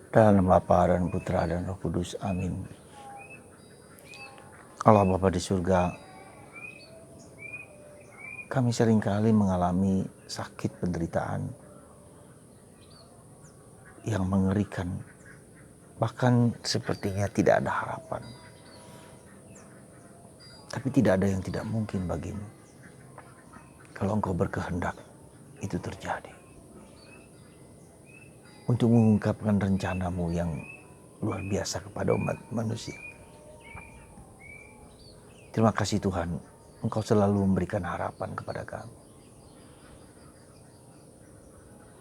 Dalam nama Bapa dan Putra dan Roh Kudus. Amin. Allah Bapa di surga, kami seringkali mengalami sakit penderitaan yang mengerikan. Bahkan sepertinya tidak ada harapan. Tapi tidak ada yang tidak mungkin bagimu. Kalau Engkau berkehendak, itu terjadi. Untuk mengungkapkan rencanamu yang luar biasa kepada umat manusia. Terima kasih Tuhan, Engkau selalu memberikan harapan kepada kami.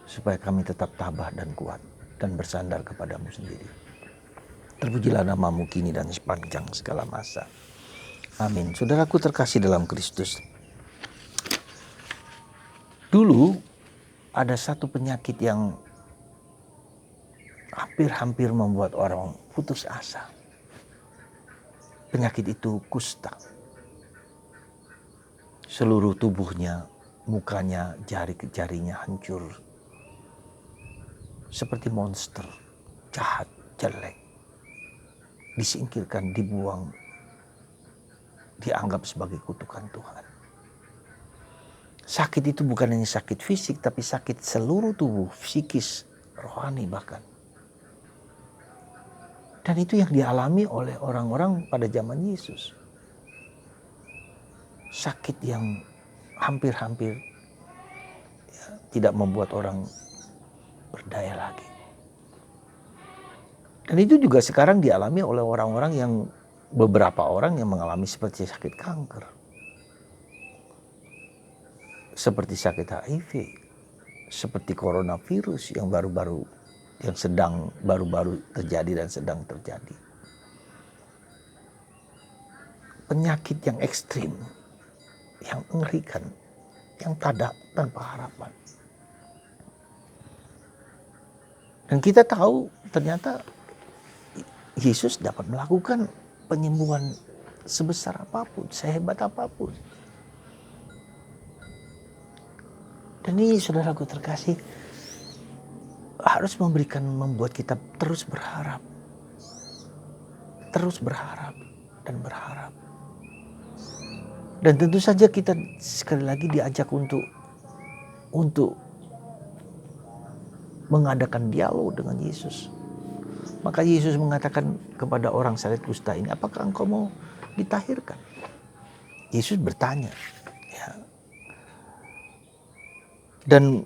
Supaya kami tetap tabah dan kuat dan bersandar kepadamu sendiri. Terpujilah namamu kini dan sepanjang segala masa. Amin. Saudaraku terkasih dalam Kristus. Dulu ada satu penyakit yang hampir-hampir membuat orang putus asa. Penyakit itu kusta. Seluruh tubuhnya, mukanya, jari-jarinya hancur. Seperti monster, jahat, jelek. Disingkirkan, dibuang, dianggap sebagai kutukan Tuhan. Sakit itu bukan hanya sakit fisik, tapi sakit seluruh tubuh, psikis, rohani bahkan. Dan itu yang dialami oleh orang-orang pada zaman Yesus. Sakit yang hampir-hampir tidak membuat orang berdaya lagi. Dan itu juga sekarang dialami oleh orang-orang yang beberapa orang yang mengalami seperti sakit kanker. Seperti sakit HIV, seperti coronavirus yang baru-baru terjadi dan sedang terjadi. Penyakit yang ekstrim, yang mengerikan, yang tanpa harapan. Dan kita tahu ternyata Yesus dapat melakukan penyembuhan sebesar apapun, sehebat apapun. Dan ini saudaraku terkasih, harus membuat kita terus berharap. Terus berharap dan berharap. Dan tentu saja kita sekali lagi diajak untuk mengadakan dialog dengan Yesus. Maka Yesus mengatakan kepada orang sakit kusta ini, apakah engkau mau ditahirkan? Yesus bertanya. Ya. Dan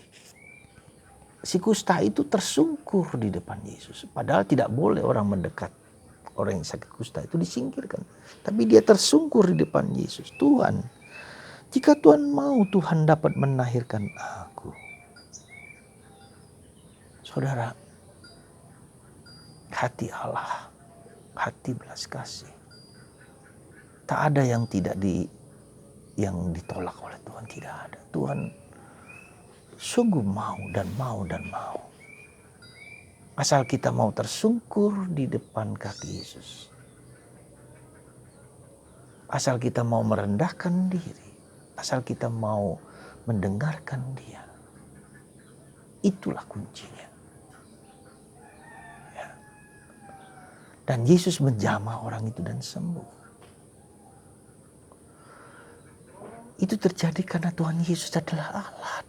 si kusta itu tersungkur di depan Yesus. Padahal tidak boleh orang mendekat. Orang yang sakit kusta itu disingkirkan. Tapi dia tersungkur di depan Yesus. Tuhan, jika Tuhan mau, Tuhan dapat menahirkan aku. Saudara, hati Allah, hati belas kasih. Tak ada yang yang ditolak oleh Tuhan, tidak ada. Tuhan sungguh mau dan mau dan mau. Asal kita mau tersungkur di depan kaki Yesus. Asal kita mau merendahkan diri. Asal kita mau mendengarkan Dia. Itulah kuncinya. Ya. Dan Yesus menjamah orang itu dan sembuh. Itu terjadi karena Tuhan Yesus adalah Allah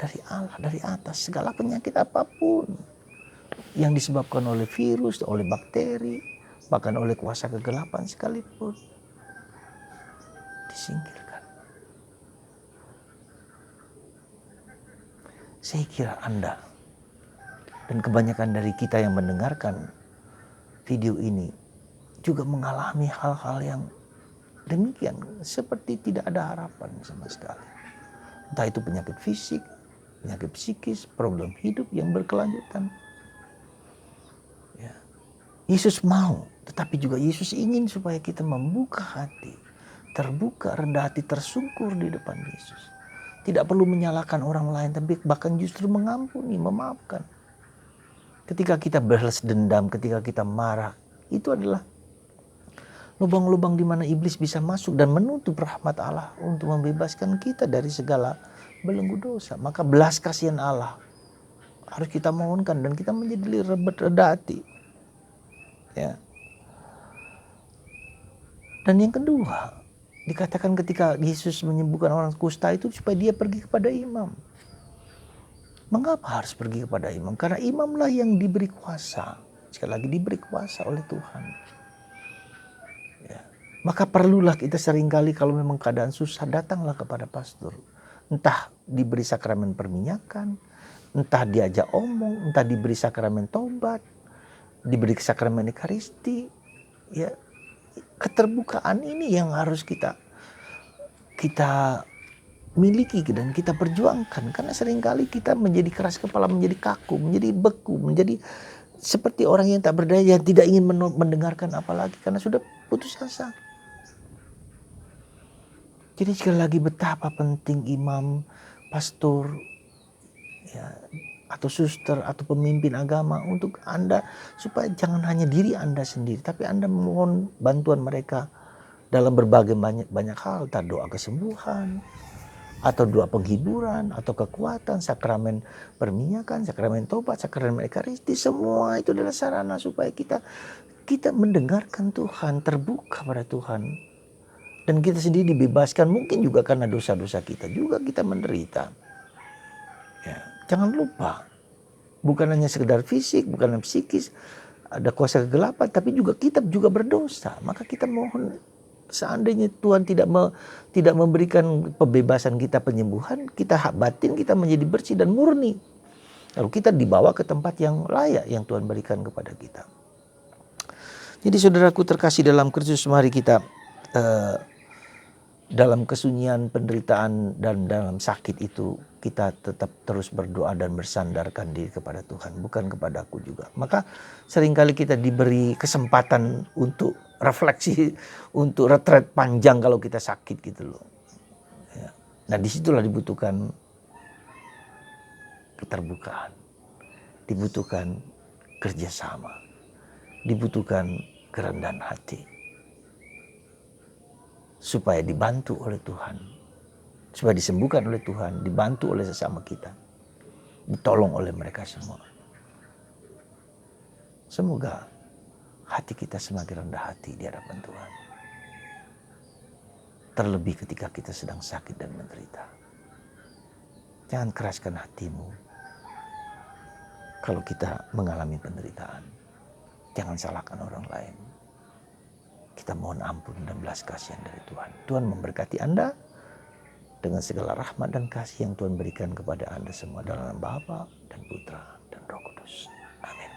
dari atas. Segala penyakit apapun yang disebabkan oleh virus, oleh bakteri, bahkan oleh kuasa kegelapan sekalipun, disingkirkan. Saya kira Anda dan kebanyakan dari kita yang mendengarkan video ini juga mengalami hal-hal yang demikian, seperti tidak ada harapan sama sekali. Entah itu penyakit fisik, penyakit psikis, problem hidup yang berkelanjutan. Ya. Yesus mau, tetapi juga Yesus ingin supaya kita membuka hati, terbuka, rendah hati, tersungkur di depan Yesus. Tidak perlu menyalahkan orang lain, tapi bahkan justru mengampuni, memaafkan. Ketika kita balas dendam, ketika kita marah, itu adalah lubang-lubang di mana iblis bisa masuk dan menutup rahmat Allah untuk membebaskan kita dari segala belenggu dosa. Maka belas kasihan Allah harus kita mohonkan dan kita menjadi reda hati. Ya. Dan yang kedua, dikatakan ketika Yesus menyembuhkan orang kusta itu supaya dia pergi kepada imam. Mengapa harus pergi kepada imam? Karena imamlah yang diberi kuasa. Sekali lagi diberi kuasa oleh Tuhan. Ya. Maka perlulah kita seringkali kalau memang keadaan susah datanglah kepada pastor. Entah diberi sakramen perminyakan, entah diajak omong, entah diberi sakramen tobat, diberi sakramen ekaristi. Ya, keterbukaan ini yang harus kita miliki dan kita perjuangkan, karena seringkali kita menjadi keras kepala, menjadi kaku, menjadi beku, menjadi seperti orang yang tak berdaya, yang tidak ingin mendengarkan apalagi karena sudah putus asa. Jadi sekali lagi betapa penting imam, pastor, ya, atau suster atau pemimpin agama untuk Anda supaya jangan hanya diri Anda sendiri, tapi Anda mohon bantuan mereka dalam berbagai banyak hal, entah doa kesembuhan, atau doa penghiburan, atau kekuatan, sakramen perminyakan, sakramen tobat, sakramen ekaristi, semua itu adalah sarana supaya kita mendengarkan Tuhan, terbuka pada Tuhan. Dan kita sendiri dibebaskan, mungkin juga karena dosa-dosa kita juga kita menderita. Ya, jangan lupa, bukan hanya sekedar fisik, bukan hanya psikis, ada kuasa kegelapan, tapi juga kita juga berdosa. Maka kita mohon, seandainya Tuhan tidak memberikan pembebasan kita, penyembuhan, kita hak batin kita menjadi bersih dan murni. Lalu kita dibawa ke tempat yang layak yang Tuhan berikan kepada kita. Jadi saudaraku terkasih dalam Kristus, mari kita dalam kesunyian penderitaan dan dalam sakit itu kita tetap terus berdoa dan bersandarkan diri kepada Tuhan, bukan kepada aku juga. Maka seringkali kita diberi kesempatan untuk refleksi, untuk retret panjang kalau kita sakit gitu loh. Ya. Nah disitulah dibutuhkan keterbukaan, dibutuhkan kerjasama, dibutuhkan kerendahan hati. Supaya dibantu oleh Tuhan, supaya disembuhkan oleh Tuhan, dibantu oleh sesama kita, ditolong oleh mereka semua. Semoga hati kita semakin rendah hati di hadapan Tuhan. Terlebih ketika kita sedang sakit dan menderita. Jangan keraskan hatimu kalau kita mengalami penderitaan. Jangan salahkan orang lain. Kita mohon ampun dan belas kasihan dari Tuhan. Tuhan memberkati Anda dengan segala rahmat dan kasih yang Tuhan berikan kepada Anda semua dalam nama Bapa dan Putra dan Roh Kudus. Amin.